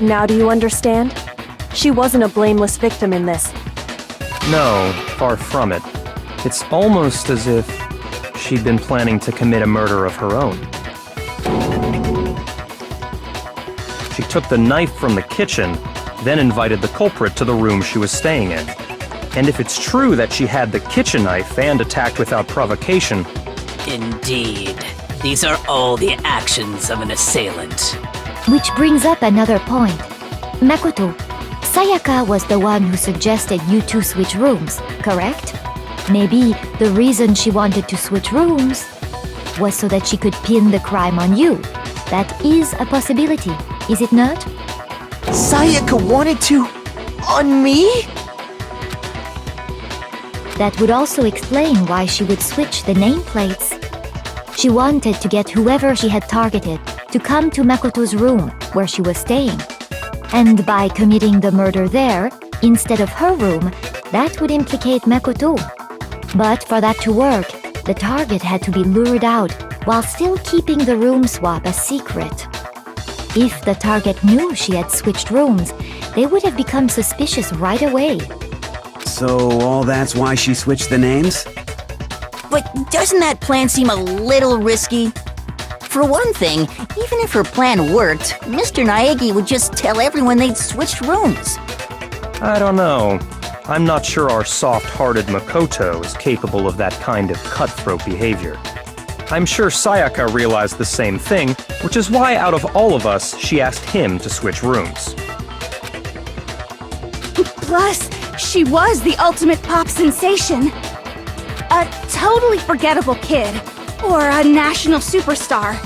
Now do you understand? She wasn't a blameless victim in this. No, far from it. It's almost as if she'd been planning to commit a murder of her own. She took the knife from the kitchen, then invited the culprit to the room she was staying in. And if it's true that she had the kitchen knife and attacked without provocation... Indeed. These are all the actions of an assailant. Which brings up another point. Makoto, Sayaka was the one who suggested you two switch rooms, correct? Maybe the reason she wanted to switch rooms was so that she could pin the crime on you. That is a possibility, is it not? Sayaka wanted to... on me? That would also explain why she would switch the nameplates. She wanted to get whoever she had targeted to come to Makoto's room where she was staying. And by committing the murder there, instead of her room, that would implicate Makoto. But for that to work, the target had to be lured out while still keeping the room swap a secret. If the target knew she had switched rooms, they would have become suspicious right away. So all that's why she switched the names? But doesn't that plan seem a little risky? For one thing, even if her plan worked, Mr. Naegi would just tell everyone they'd switched rooms. I don't know. I'm not sure our soft-hearted Makoto is capable of that kind of cutthroat behavior. I'm sure Sayaka realized the same thing, which is why out of all of us, she asked him to switch rooms. Plus, she was the ultimate pop sensation. A totally forgettable kid, or a national superstar.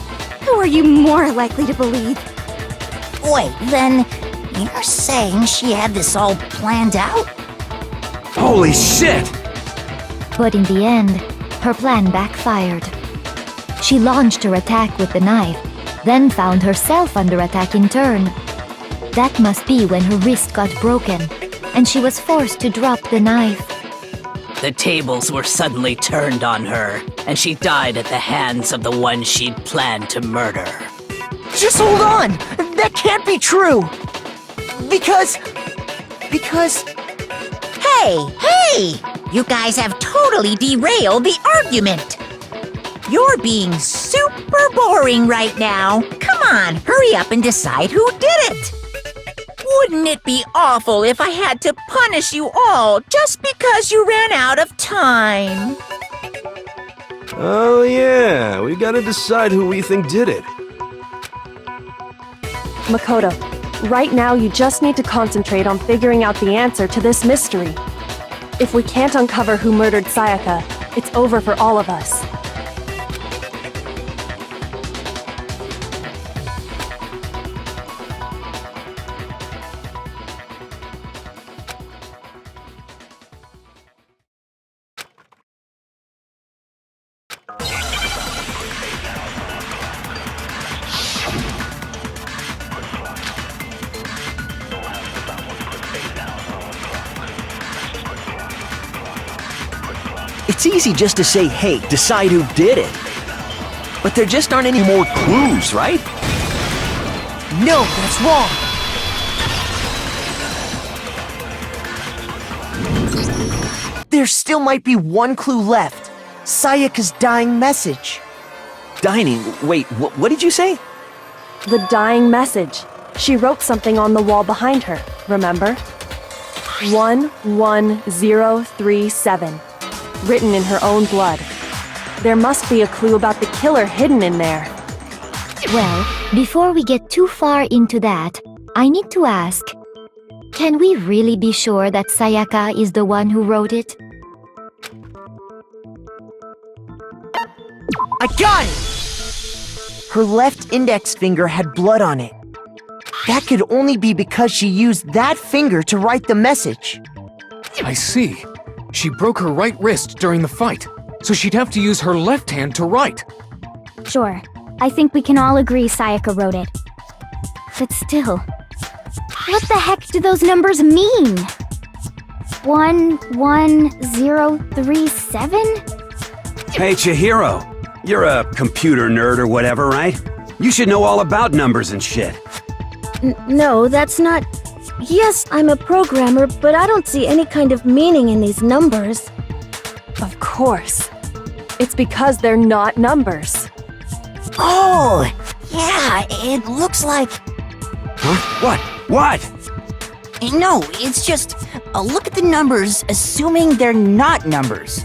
Who are you more likely to believe? Wait, then you're saying she had this all planned out? Holy shit! But in the end, her plan backfired. She launched her attack with the knife, then found herself under attack in turn. That must be when her wrist got broken, and she was forced to drop the knife. The tables were suddenly turned on her, and she died at the hands of the one she'd planned to murder. Just hold on! That can't be true! Because... Hey! You guys have totally derailed the argument! You're being super boring right now. Come on, hurry up and decide who did it! Wouldn't it be awful if I had to punish you all just because you ran out of time? Oh yeah, we gotta decide who we think did it. Makoto, right now you just need to concentrate on figuring out the answer to this mystery. If we can't uncover who murdered Sayaka, it's over for all of us. It's easy just to say, hey, decide who did it. But there just aren't any more clues, right? No, that's wrong. There still might be one clue left. Sayaka's dying message. Dining? Wait, what did you say? The dying message. She wrote something on the wall behind her, remember? 11037. Written in her own blood. There must be a clue about the killer hidden in there. Well, before we get too far into that, I need to ask, can we really be sure that Sayaka is the one who wrote it? I got it! Her left index finger had blood on it. That could only be because she used that finger to write the message. I see. She broke her right wrist during the fight, so she'd have to use her left hand to write. Sure. I think we can all agree Sayaka wrote it. But still, what the heck do those numbers mean? 11037? Hey, Chihiro. You're a computer nerd or whatever, right? You should know all about numbers and shit. No, that's not... Yes, I'm a programmer, but I don't see any kind of meaning in these numbers. Of course. It's because they're not numbers. Oh, yeah, it looks like... Huh? What? No, it's just look at the numbers, assuming they're not numbers.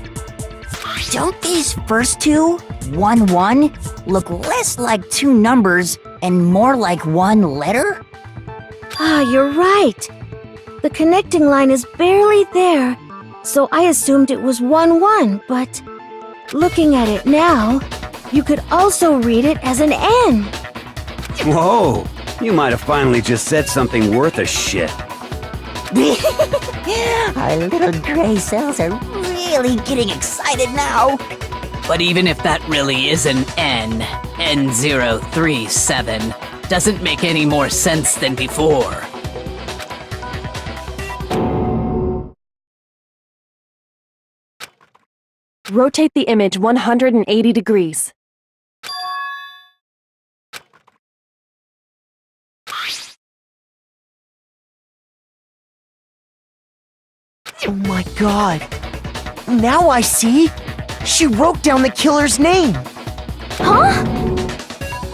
Don't these first two, 1, 1, look less like two numbers and more like one letter? Ah, you're right. The connecting line is barely there, so I assumed it was 1, 1, but looking at it now, you could also read it as an N. Whoa, you might have finally just said something worth a shit. Our little gray cells are really getting excited now. But even if that really is an N, N037, doesn't make any more sense than before. Rotate the image 180 degrees. Oh my god. Now I see. She wrote down the killer's name. Huh?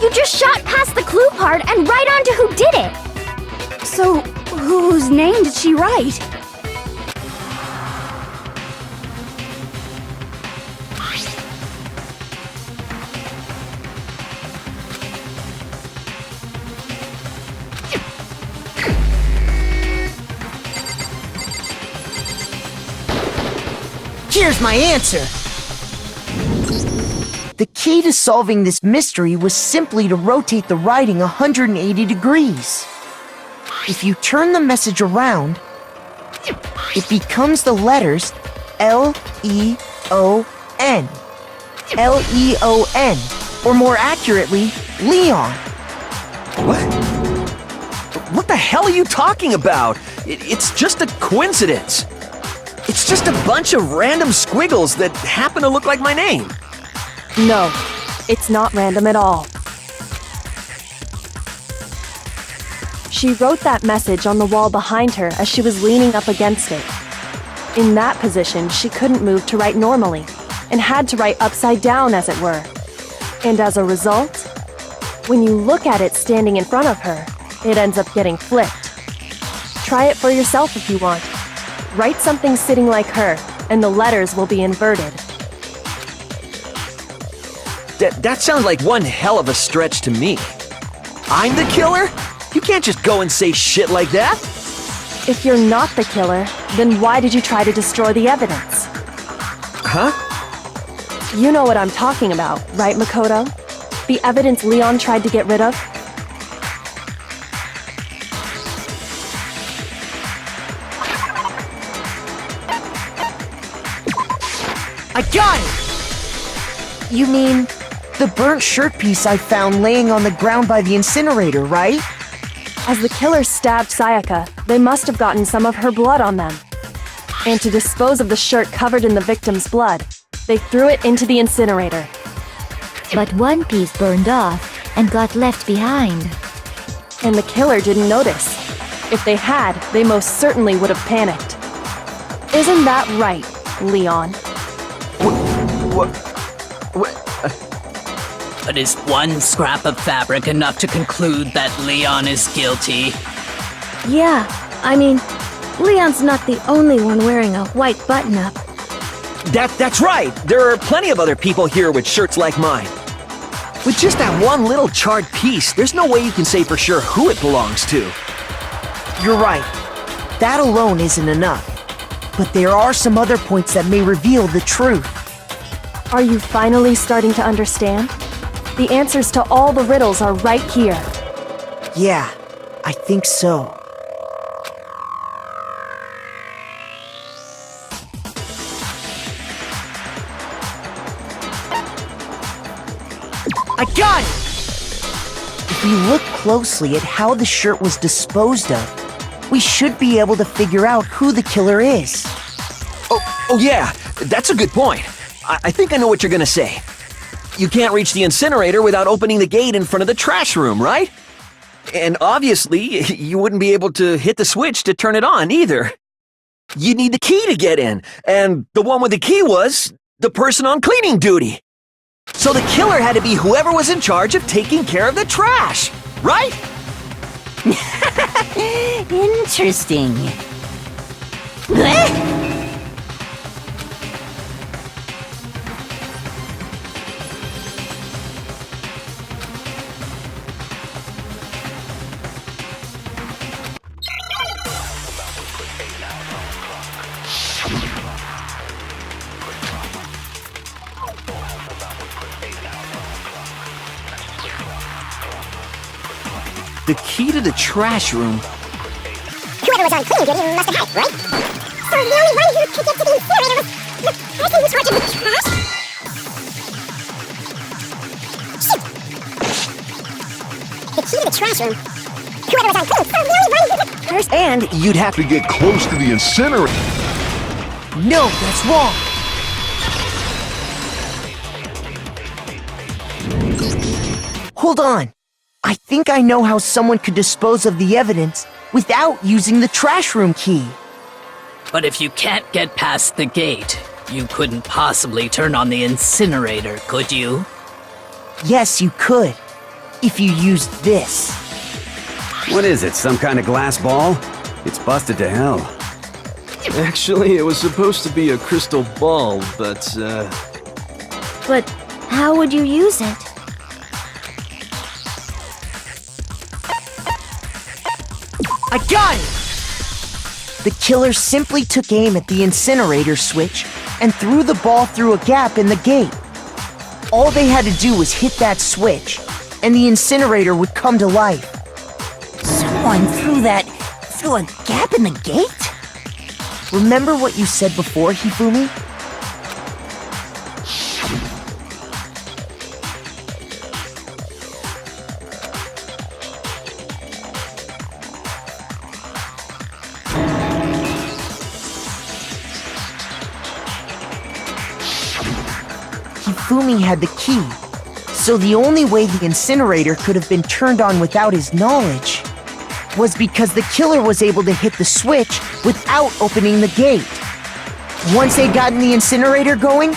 You just shot past the clue part and right onto who did it. So, whose name did she write? Here's my answer. The key to solving this mystery was simply to rotate the writing 180 degrees. If you turn the message around, it becomes the letters L-E-O-N. L-E-O-N, or more accurately, Leon. What the hell are you talking about? It's just a coincidence. It's just a bunch of random squiggles that happen to look like my name. No, it's not random at all. She wrote that message on the wall behind her as she was leaning up against it. In that position, she couldn't move to write normally, and had to write upside down, as it were. And as a result, when you look at it standing in front of her, it ends up getting flipped. Try it for yourself if you want. Write something sitting like her, and the letters will be inverted. That sounds like one hell of a stretch to me. I'm the killer? You can't just go and say shit like that. If you're not the killer, then why did you try to destroy the evidence? Huh? You know what I'm talking about, right, Makoto? The evidence Leon tried to get rid of? I got it! You mean the burnt shirt piece I found laying on the ground by the incinerator, right? As the killer stabbed Sayaka, they must have gotten some of her blood on them. And to dispose of the shirt covered in the victim's blood, they threw it into the incinerator. But one piece burned off and got left behind. And the killer didn't notice. If they had, they most certainly would have panicked. Isn't that right, Leon? But is one scrap of fabric enough to conclude that Leon is guilty? Yeah, I mean, Leon's not the only one wearing a white button-up. That's right! There are plenty of other people here with shirts like mine. With just that one little charred piece, there's no way you can say for sure who it belongs to. You're right. That alone isn't enough. But there are some other points that may reveal the truth. Are you finally starting to understand? The answers to all the riddles are right here. Yeah, I think so. I got it! If we look closely at how the shirt was disposed of, we should be able to figure out who the killer is. Oh yeah, that's a good point. I think I know what you're gonna say. You can't reach the incinerator without opening the gate in front of the trash room, right? And obviously, you wouldn't be able to hit the switch to turn it on either. You'd need the key to get in, and the one with the key was the person on cleaning duty. So the killer had to be whoever was in charge of taking care of the trash, right? Interesting. The key to the trash room. Whoever was on cleaning duty must have had it, right? So the only one who could get to the incinerator was the person in charge of the trash? Shoot! The key to the trash room. Whoever was on cleaning, so the only one who could... And you'd have to get Close to the incinerator. No, that's wrong. Hold on. I think I know how someone could dispose of the evidence without using the trash room key. But if you can't get past the gate, you couldn't possibly turn on the incinerator, could you? Yes, you could. If you used this. What is it, some kind of glass ball? It's busted to hell. Actually, it was supposed to be a crystal ball, but, But how would you use it? I got it! The killer simply took aim at the incinerator switch and threw the ball through a gap in the gate. All they had to do was hit that switch, and the incinerator would come to life. Someone threw a gap in the gate? Remember what you said before, Hifumi? Hifumi had the key, so the only way the incinerator could have been turned on without his knowledge was because the killer was able to hit the switch without opening the gate. Once they'd gotten the incinerator going,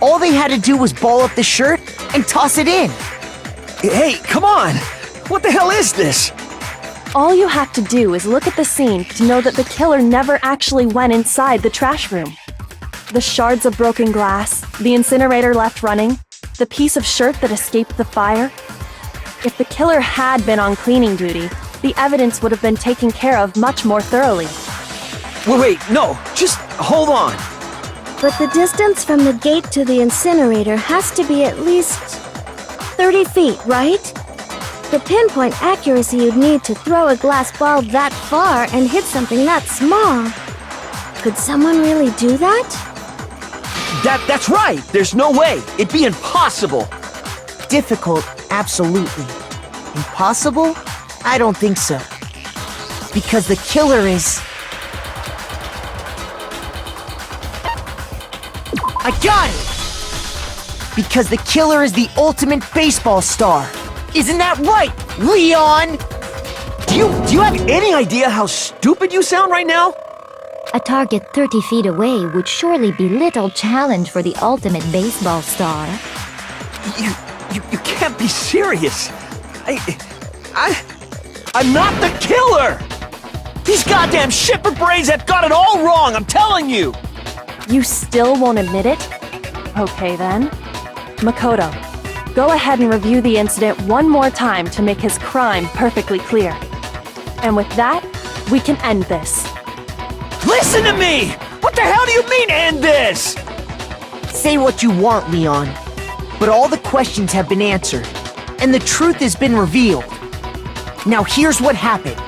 all they had to do was ball up the shirt and toss it in. hey, come on! What the hell is this? All you have to do is look at the scene to know that the killer never actually went inside the trash room. The shards of broken glass, the incinerator left running, the piece of shirt that escaped the fire. If the killer had been on cleaning duty, the evidence would have been taken care of much more thoroughly. Wait, no, just hold on. But the distance from the gate to the incinerator has to be at least 30 feet, right? The pinpoint accuracy you'd need to throw a glass ball that far and hit something that small. Could someone really do that? That's right! There's no way! It'd be impossible! Difficult, absolutely. Impossible? I don't think so. Because the killer is... I got it! Because the killer is the ultimate baseball star. Isn't that right, Leon? Do you have any idea how stupid you sound right now? A target 30 feet away would surely be little challenge for the ultimate baseball star. You can't be serious. I'm not the killer! These goddamn shipper brains have got it all wrong, I'm telling you! You still won't admit it? Okay then. Makoto, go ahead and review the incident one more time to make his crime perfectly clear. And with that, we can end this. Listen to me! What the hell do you mean, end this? Say what you want, Leon. But all the questions have been answered, and the truth has been revealed. Now here's what happened.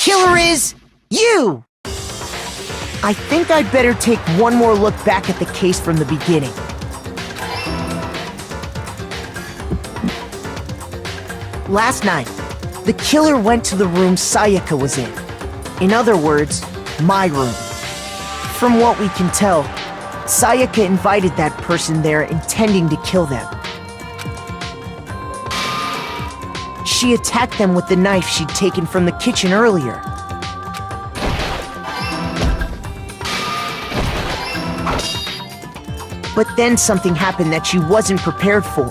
killer is you! I think I'd better take one more look back at the case from the beginning. Last night, the killer went to the room Sayaka was in. In other words, my room. From what we can tell, Sayaka invited that person there intending to kill them. She attacked them with the knife she'd taken from the kitchen earlier. But then something happened that she wasn't prepared for.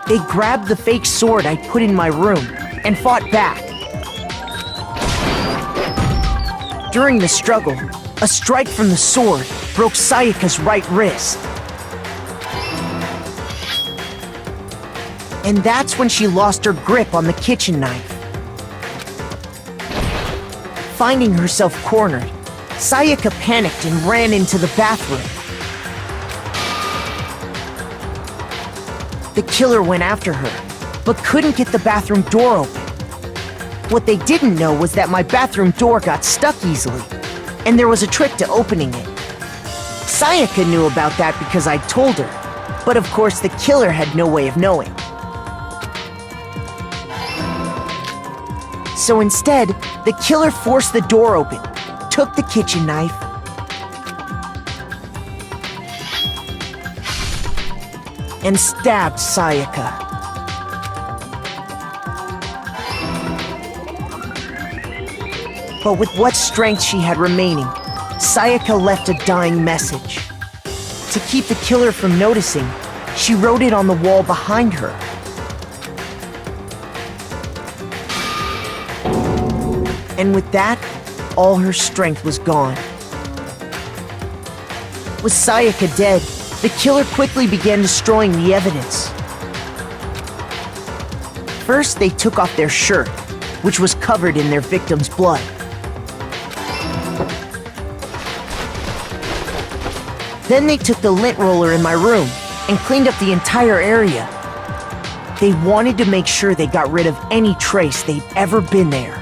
They grabbed the fake sword I put in my room and fought back. During the struggle, a strike from the sword broke Sayaka's right wrist. And that's when she lost her grip on the kitchen knife. Finding herself cornered, Sayaka panicked and ran into the bathroom. The killer went after her, but couldn't get the bathroom door open. What they didn't know was that my bathroom door got stuck easily, and there was a trick to opening it. Sayaka knew about that because I told her, but of course the killer had no way of knowing. So instead, the killer forced the door open, took the kitchen knife, and stabbed Sayaka. But with what strength she had remaining, Sayaka left a dying message. To keep the killer from noticing, she wrote it on the wall behind her. And with that, all her strength was gone. With Sayaka dead, the killer quickly began destroying the evidence. First, they took off their shirt, which was covered in their victim's blood. Then they took the lint roller in my room and cleaned up the entire area. They wanted to make sure they got rid of any trace they'd ever been there.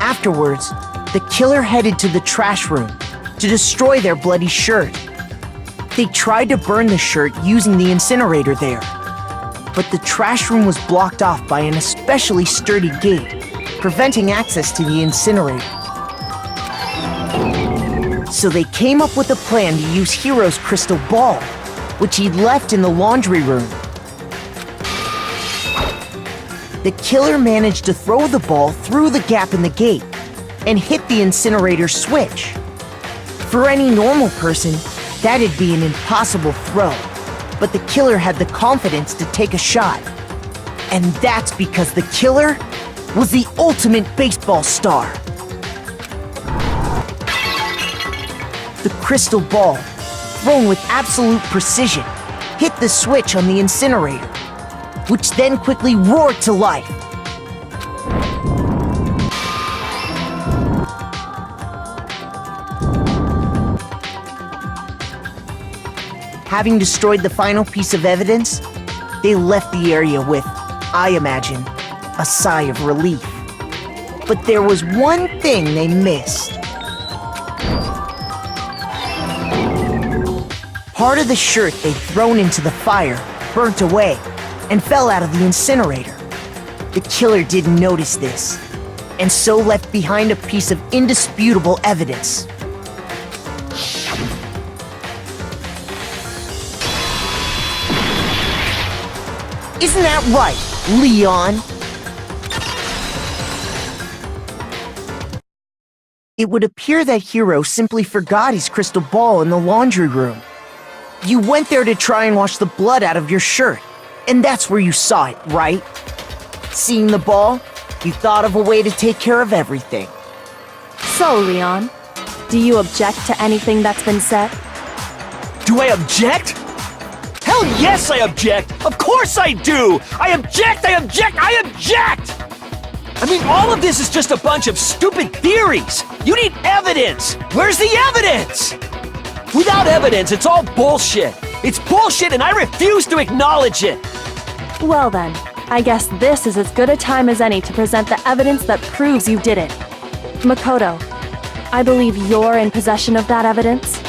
Afterwards, the killer headed to the trash room to destroy their bloody shirt. They tried to burn the shirt using the incinerator there, but the trash room was blocked off by an especially sturdy gate, preventing access to the incinerator. So they came up with a plan to use Hiro's crystal ball, which he'd left in the laundry room. The killer managed to throw the ball through the gap in the gate and hit the incinerator switch. For any normal person, that'd be an impossible throw, but the killer had the confidence to take a shot. And that's because the killer was the ultimate baseball star. The crystal ball, thrown with absolute precision, hit the switch on the incinerator, which then quickly roared to life. Having destroyed the final piece of evidence, they left the area with, I imagine, a sigh of relief. But there was one thing they missed. Part of the shirt they'd thrown into the fire burnt away and fell out of the incinerator. The killer didn't notice this, and so left behind a piece of indisputable evidence. Isn't that right, Leon? It would appear that Hiro simply forgot his crystal ball in the laundry room. You went there to try and wash the blood out of your shirt, and that's where you saw it, right? Seeing the ball, you thought of a way to take care of everything. So, Leon, do you object to anything that's been said? Do I object? Hell yes, I object! Of course I do! I object! I object! I object! I mean, all of this is just a bunch of stupid theories! You need evidence! Where's the evidence? Without evidence, it's all bullshit! It's bullshit and I refuse to acknowledge it! Well then, I guess this is as good a time as any to present the evidence that proves you did it. Makoto, I believe you're in possession of that evidence.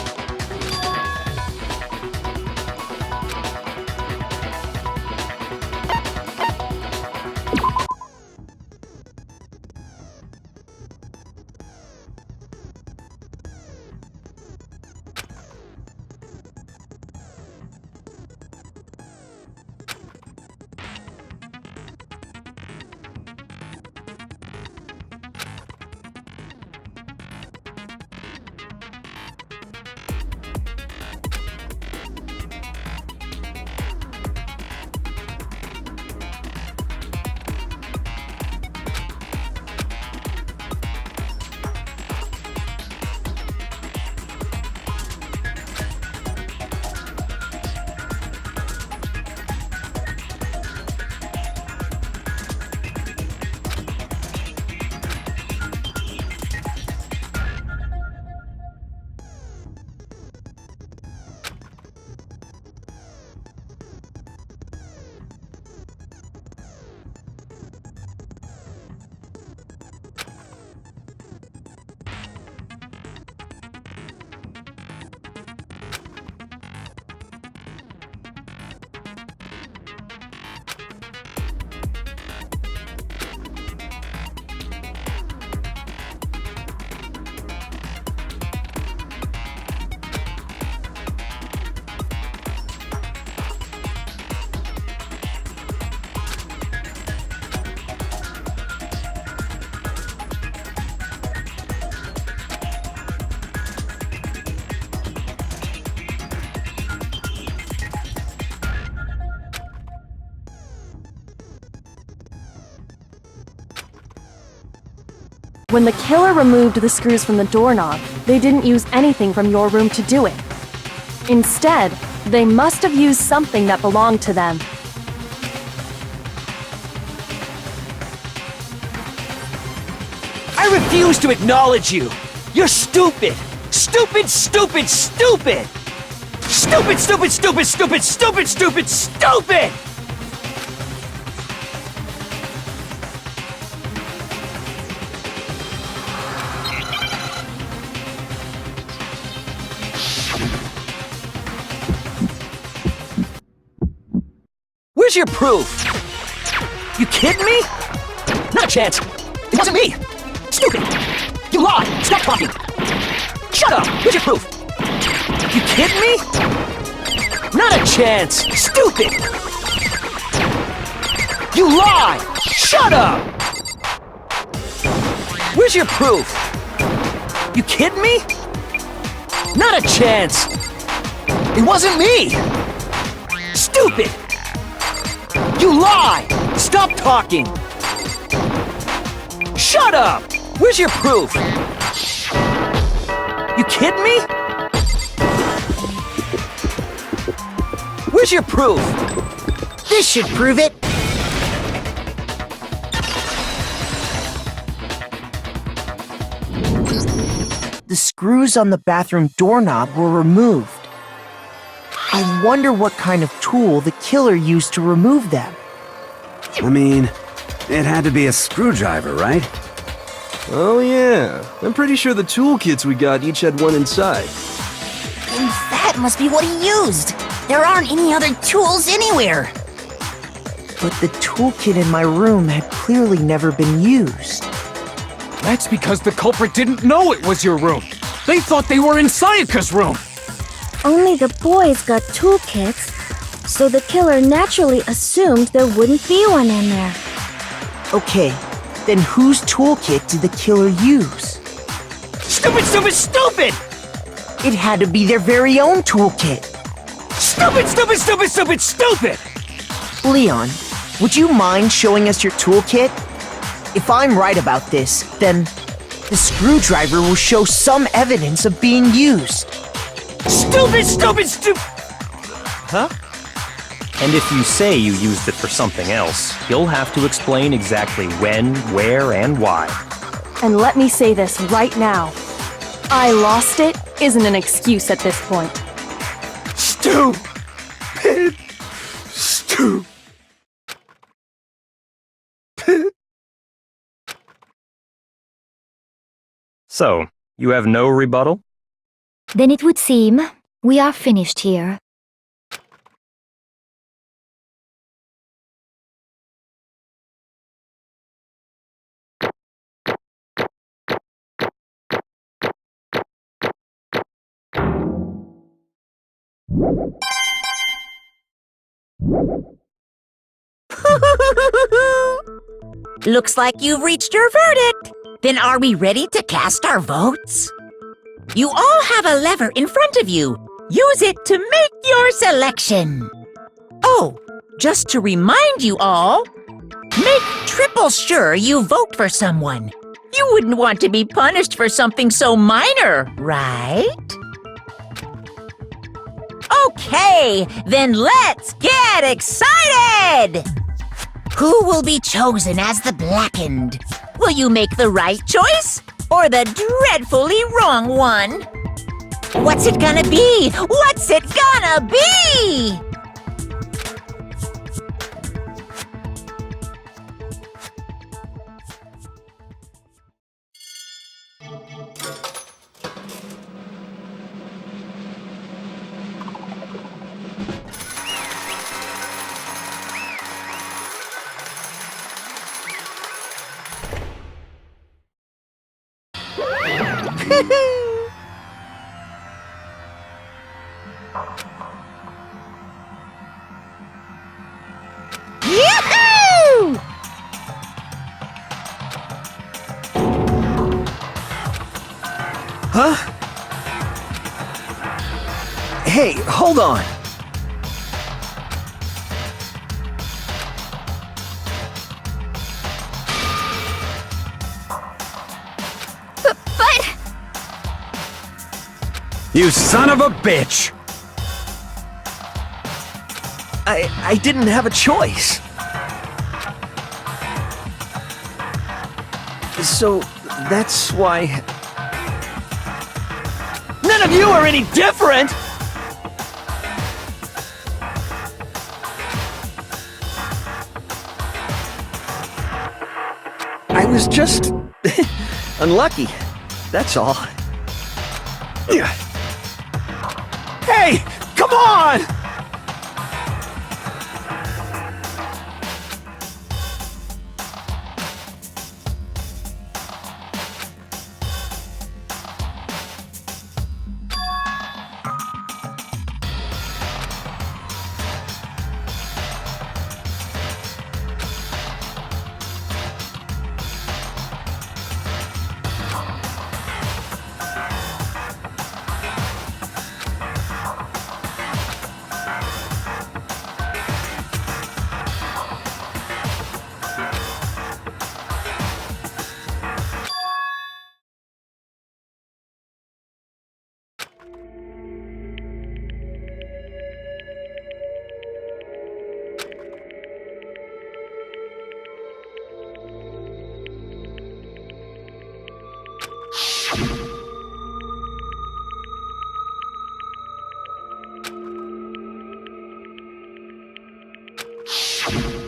When the killer removed the screws from the doorknob, they didn't use anything from your room to do it. Instead, they must have used something that belonged to them. I refuse to acknowledge you! You're stupid! Stupid, stupid, stupid! Stupid, stupid, stupid, stupid, stupid, stupid, stupid! Where's your proof? You kidding me? Not a chance! It wasn't me! Stupid! You lied! Stop talking! Shut up! Where's your proof? You kidding me? Not a chance! Stupid! You lied! Shut up! Where's your proof? You kidding me? Not a chance! It wasn't me! Stupid! You lie! Stop talking! Shut up! Where's your proof? You kidding me? Where's your proof? This should prove it. The screws on the bathroom doorknob were removed. I wonder what kind of tool the killer used to remove them. I mean, it had to be a screwdriver, right? Oh yeah, I'm pretty sure the toolkits we got each had one inside. And that must be what he used. There aren't any other tools anywhere. But the toolkit in my room had clearly never been used. That's because the culprit didn't know it was your room. They thought they were in Sayaka's room. Only the boys got toolkits, so the killer naturally assumed there wouldn't be one in there. Okay, then whose toolkit did the killer use? Stupid, stupid, stupid! It had to be their very own toolkit. Stupid, stupid, stupid, stupid, stupid! Leon, would you mind showing us your toolkit? If I'm right about this, then the screwdriver will show some evidence of being used. Stupid, stupid, stupid! Huh? And if you say you used it for something else, you'll have to explain exactly when, where, and why. And let me say this right now. I lost it isn't an excuse at this point. Stupid! Stupid! So, you have no rebuttal? Then it would seem we are finished here. Looks like you've reached your verdict. Then are we ready to cast our votes? You all have a lever in front of you. Use it to make your selection. Oh, just to remind you all, make triple sure you vote for someone. You wouldn't want to be punished for something so minor, right? Okay, then let's get excited! Who will be chosen as the Blackened? Will you make the right choice or the dreadfully wrong one? What's it gonna be? What's it gonna be? Yoo-hoo! Huh? Hey, hold on. But... You son of a bitch! I didn't have a choice. So, that's why... None of you are any different! I was just... unlucky. That's all. Hey! Come on!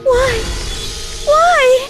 Why? Why?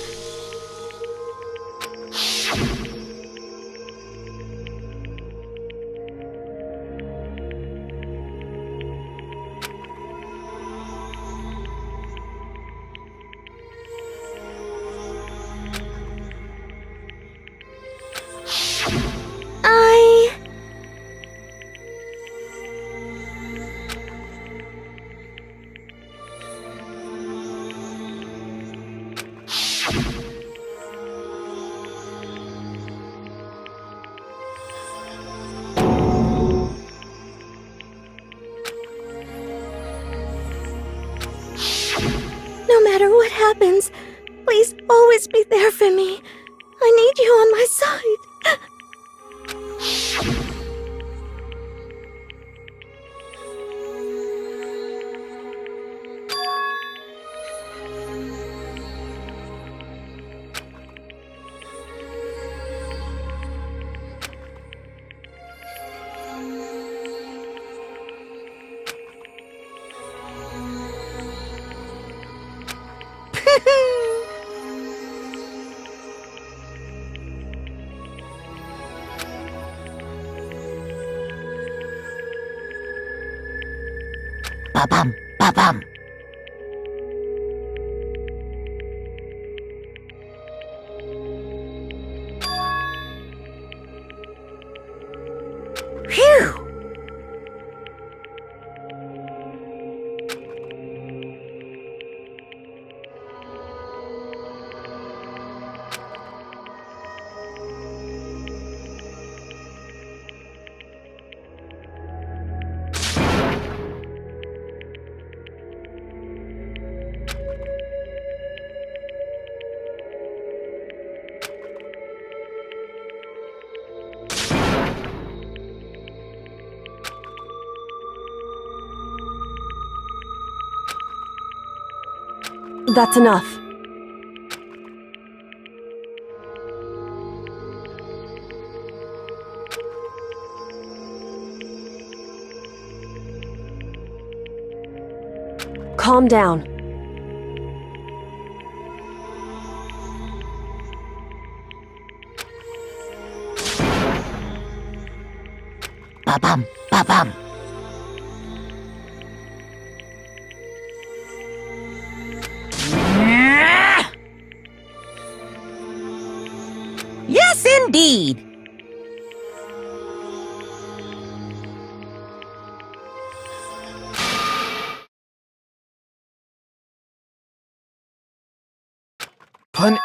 No matter what happens, please always be there for me. I need you on my side. Ba-bum, ba-bum. Phew! That's enough. Calm down. Ba-bum, ba-bum. Yes, indeed.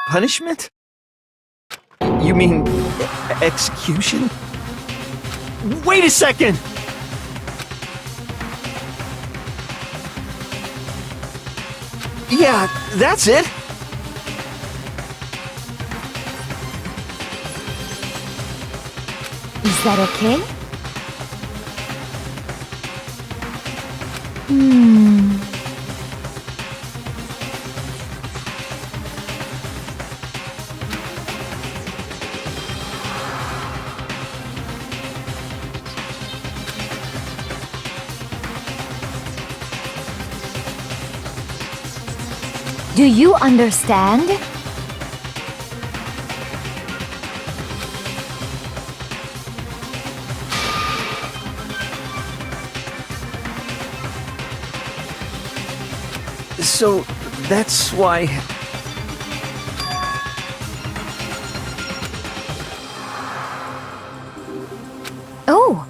Punishment? You mean execution? Wait a second! Yeah, that's it. Is that okay? Do you understand? So, that's why... Oh!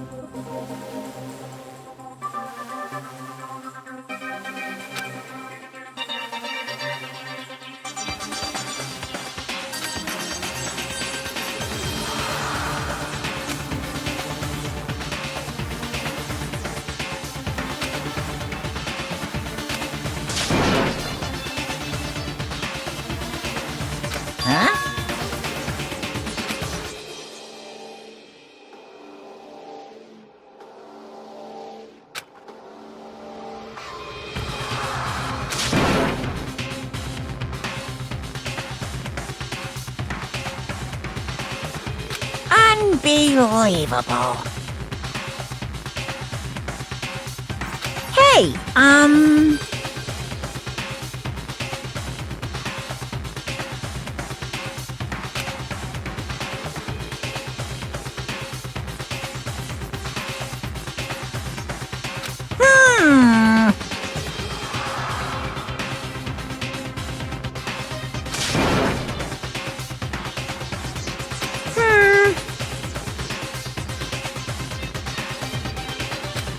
Huh? Unbelievable. Hey,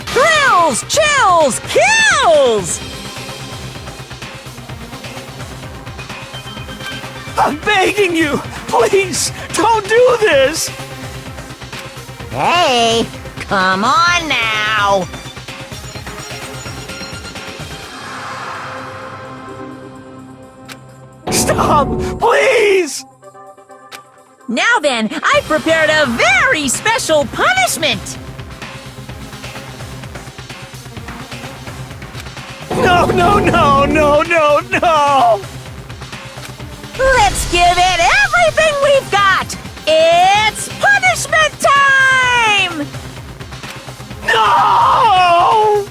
Thrills, chills, kills! I'm begging you! Please, don't do this! Hey, come on now! Stop! Please! Now then, I've prepared a very special punishment! No, no, no, no, no, no! Let's give it everything we've got! It's punishment time! No!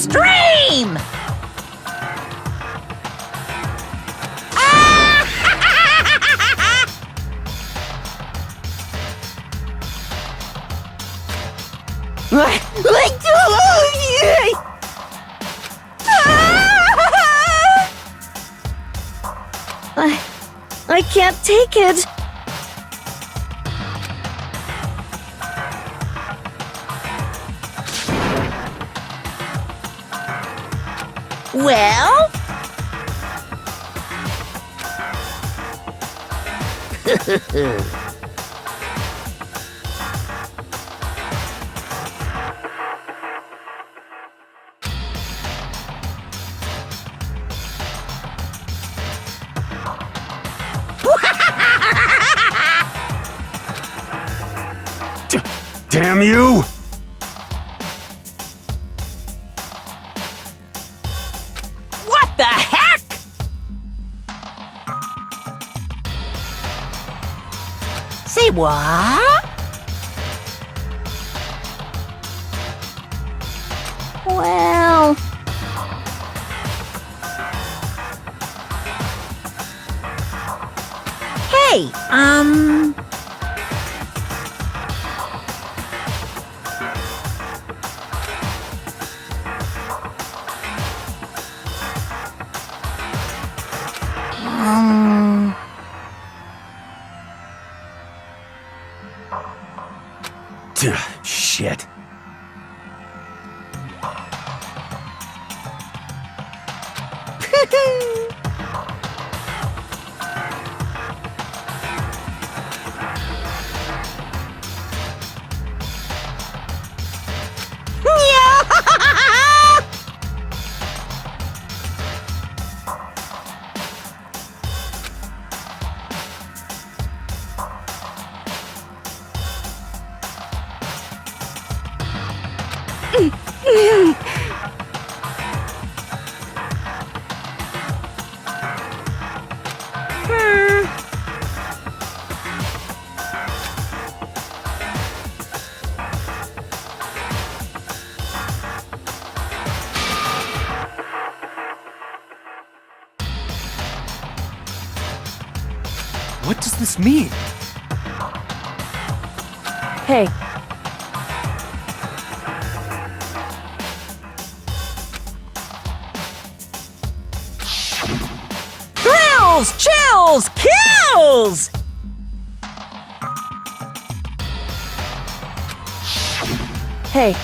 extreme! I can't take it. Well? Damn you! What the heck? Say what? Well, Hey, Shit. What does this mean? Hey, thrills, chills, kills! hey,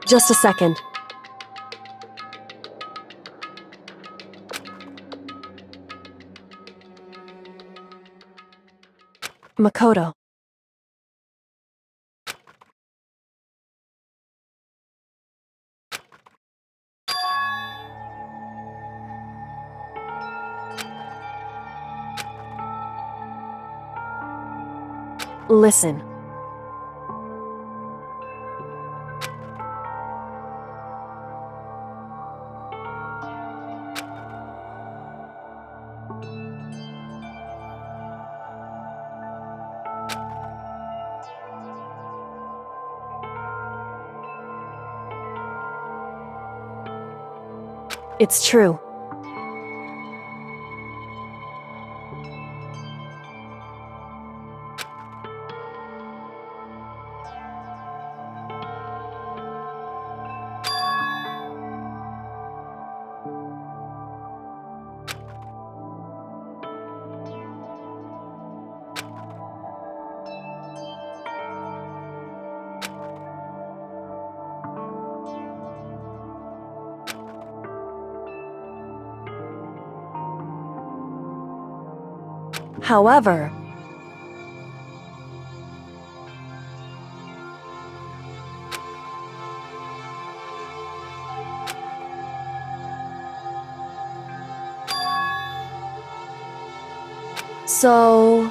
just a second. Makoto. Listen. It's true. However, so...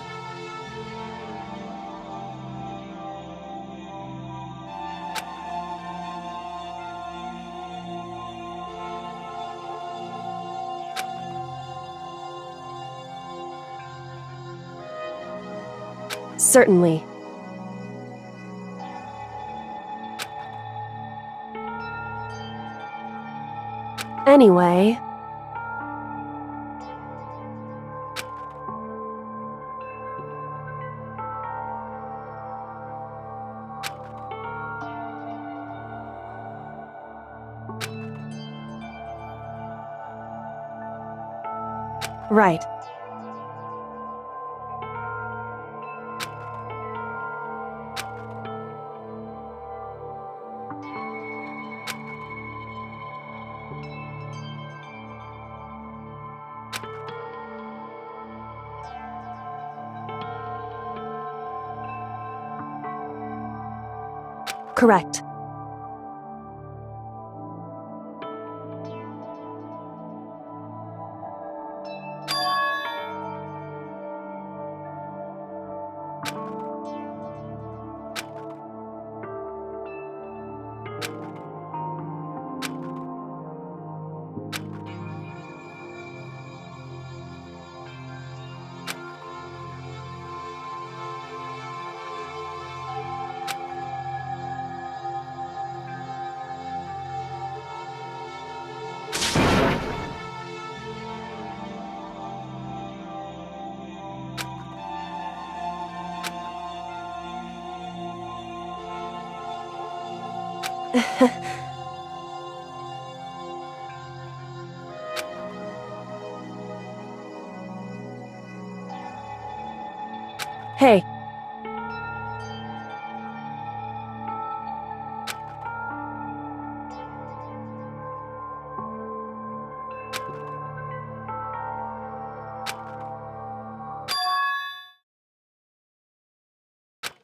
Certainly. Anyway... Right. Correct. Hey.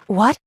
What?